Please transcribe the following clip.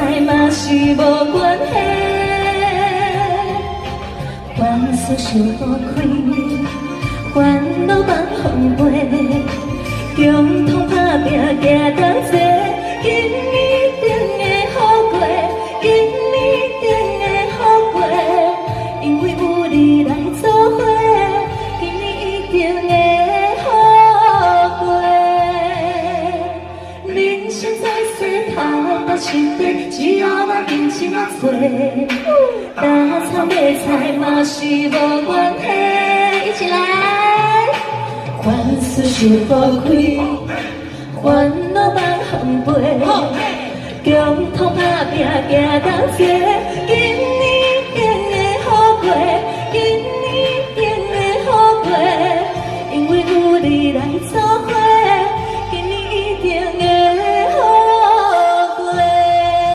菜嘛是无关系，凡事想好开，烦恼放风飞，共同打拼行同齐，今年定会好过，今年定会好过，因为有你来作伙，今年一定会好过。人生在世，头到身底，只要咱认真做，打菜买菜嘛是无关系，一起来。凡事想好开，烦恼放风飞，共同打拼行同齐。